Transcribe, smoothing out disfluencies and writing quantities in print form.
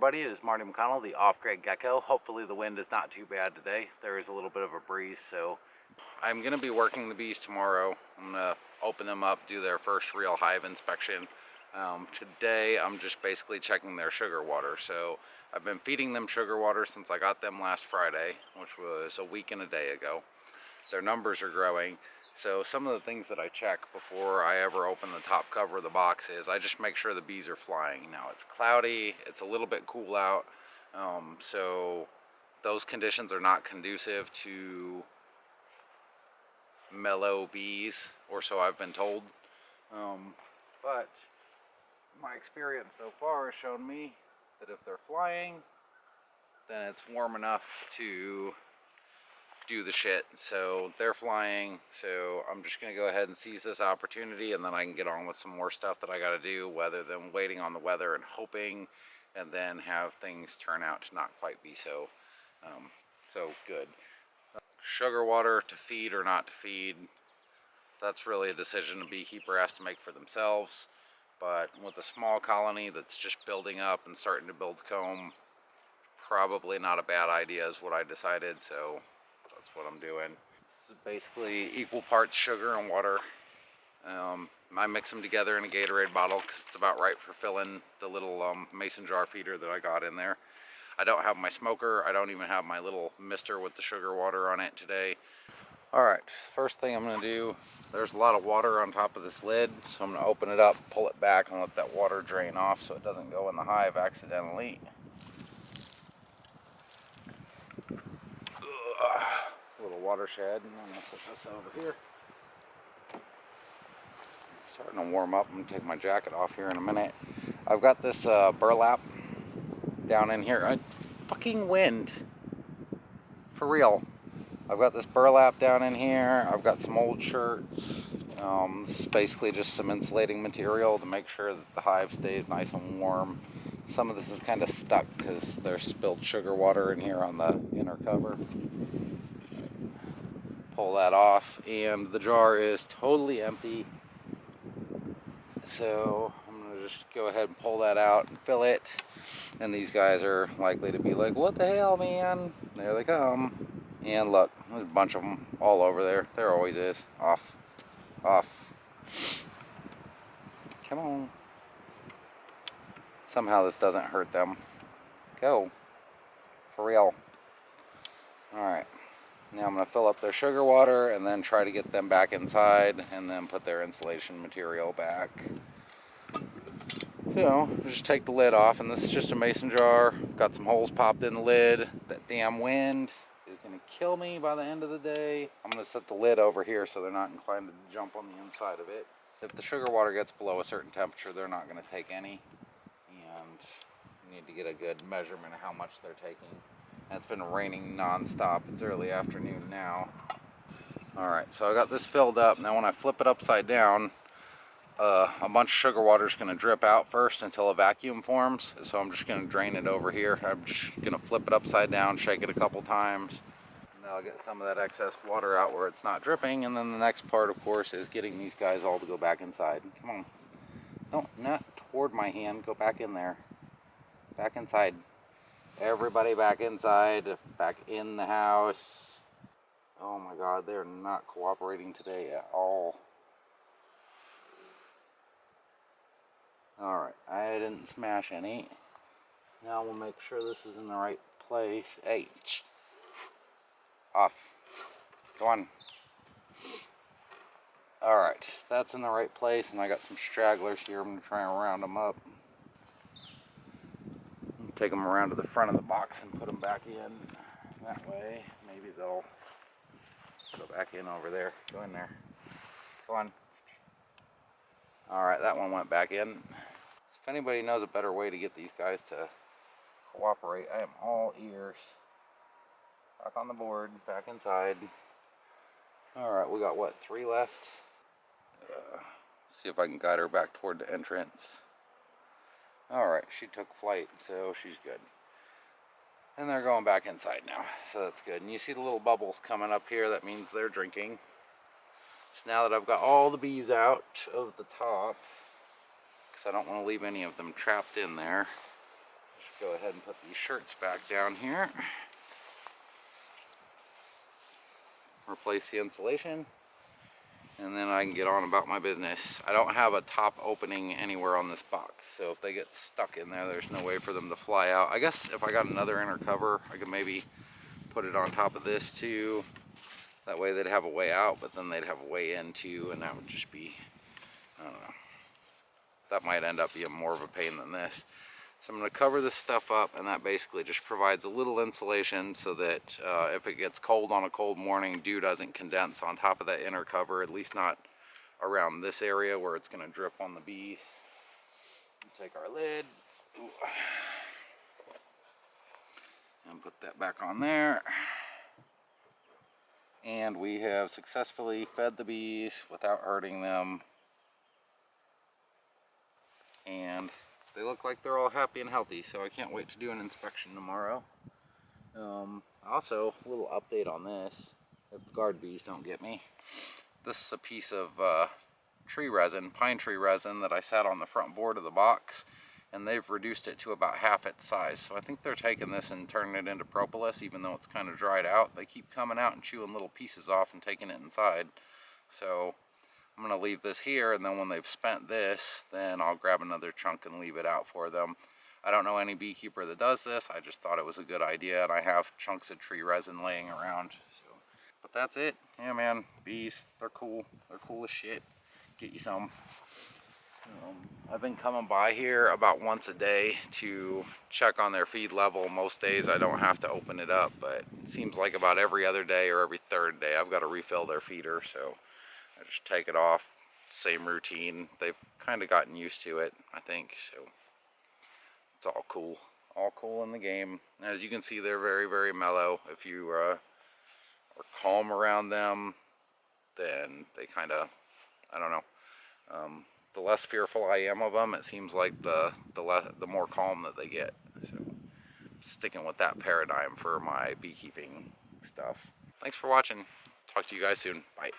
everybody, it is Marty McConnell, the off-grid gecko. Hopefully the wind is not too bad today. There is a little bit of a breeze, so I'm going to be working the bees tomorrow. I'm going to open them up, do their first real hive inspection. Today I'm just basically checking their sugar water. So I've been feeding them sugar water since I got them last Friday, which was a week and a day ago. Their numbers are growing. So some of the things that I check before I ever open the top cover of the box is I just make sure the bees are flying. Now it's cloudy, it's a little bit cool out, so those conditions are not conducive to mellow bees, or so I've been told. But my experience so far has shown me that if they're flying, then it's warm enough to do the shit. So they're flying, so I'm just gonna go ahead and seize this opportunity, and then I can get on with some more stuff that I gotta do, rather than waiting on the weather and hoping and then have things turn out to not quite be so good. Sugar water to feed or not to feed, that's really a decision a beekeeper has to make for themselves. But with a small colony that's just building up and starting to build comb, probably not a bad idea is what I decided, so that's what I'm doing. This is basically equal parts sugar and water. I mix them together in a Gatorade bottle because it's about right for filling the little mason jar feeder that I got in there. I don't have my smoker. I don't even have my little mister with the sugar water on it today. Alright, first thing I'm going to do, there's a lot of water on top of this lid, so I'm going to open it up, pull it back, and let that water drain off so it doesn't go in the hive accidentally. Little watershed, and I'm going to set this over here. It's starting to warm up. I'm going to take my jacket off here in a minute. I've got this burlap down in here. Fucking wind. For real. I've got this burlap down in here. I've got some old shirts. This is basically just some insulating material to make sure that the hive stays nice and warm. Some of this is kind of stuck because there's spilled sugar water in here on the inner cover. Pull that off, and the jar is totally empty. So I'm going to just go ahead and pull that out and fill it. And these guys are likely to be like, what the hell, man? There they come. And look, there's a bunch of them all over there. There always is. Off. Off. Come on. Somehow this doesn't hurt them. Go. For real. Alright. Now I'm going to fill up their sugar water and then try to get them back inside and then put their insulation material back. So, just take the lid off, and this is just a mason jar. Got some holes popped in the lid. That damn wind is going to kill me by the end of the day. I'm going to set the lid over here so they're not inclined to jump on the inside of it. If the sugar water gets below a certain temperature, they're not going to take any. And you need to get a good measurement of how much they're taking. And it's been raining non-stop. It's early afternoon now. Alright, so I got this filled up. Now when I flip it upside down, a bunch of sugar water is going to drip out first until a vacuum forms. So I'm just going to drain it over here. I'm just going to flip it upside down, shake it a couple times, and then I'll get some of that excess water out where it's not dripping. And then the next part, of course, is getting these guys all to go back inside. Come on. No, not toward my hand. Go back in there. Back inside. Everybody back inside. Back in the house. Oh my God, they're not cooperating today at all. Alright, I didn't smash any. Now we'll make sure this is in the right place. Hey, off. Go on. Alright, that's in the right place, and I got some stragglers here. I'm going to try and round them up. Take them around to the front of the box and put them back in. That way, maybe they'll go back in over there. Go in there. Go on. Alright, that one went back in. If anybody knows a better way to get these guys to cooperate, I am all ears. Back on the board, back inside. Alright, we got what, 3 left? See if I can guide her back toward the entrance. Alright, she took flight, so she's good. And they're going back inside now, so that's good. And you see the little bubbles coming up here, that means they're drinking. So now that I've got all the bees out of the top, because I don't want to leave any of them trapped in there, just Go ahead and put these shirts back down here. Replace the insulation. And then I can get on about my business. I don't have a top opening anywhere on this box, so if they get stuck in there, there's no way for them to fly out. I guess if I got another inner cover, I could maybe put it on top of this too. That way they'd have a way out, but then they'd have a way in too, and that would just be, I don't know. That might end up being more of a pain than this. So I'm going to cover this stuff up, and that basically just provides a little insulation so that if it gets cold on a cold morning, dew doesn't condense on top of that inner cover, at least not around this area where it's going to drip on the bees. Take our lid and put that back on there. And we have successfully fed the bees without hurting them. And they look like they're all happy and healthy, so I can't wait to do an inspection tomorrow. Also, a little update on this, if the guard bees don't get me. This is a piece of tree resin, pine tree resin, that I sat on the front board of the box, and they've reduced it to about half its size. So I think they're taking this and turning it into propolis, even though it's kind of dried out. They keep coming out and chewing little pieces off and taking it inside. So I'm going to leave this here, and then when they've spent this, then I'll grab another chunk and leave it out for them. I don't know any beekeeper that does this. I just thought it was a good idea, and I have chunks of tree resin laying around. So, but that's it. Yeah, man, bees, they're cool. They're cool as shit. Get you some. I've been coming by here about once a day to check on their feed level. Most days I don't have to open it up, but it seems like about every other day or every third day I've got to refill their feeder, so I just take it off. Same routine. They've kind of gotten used to it, I think, so it's all cool. All cool in the game. As you can see, they're very, very mellow. If you are calm around them, then they kind of, I don't know. The less fearful I am of them, it seems like the more calm that they get. So, sticking with that paradigm for my beekeeping stuff. Thanks for watching. Talk to you guys soon. Bye.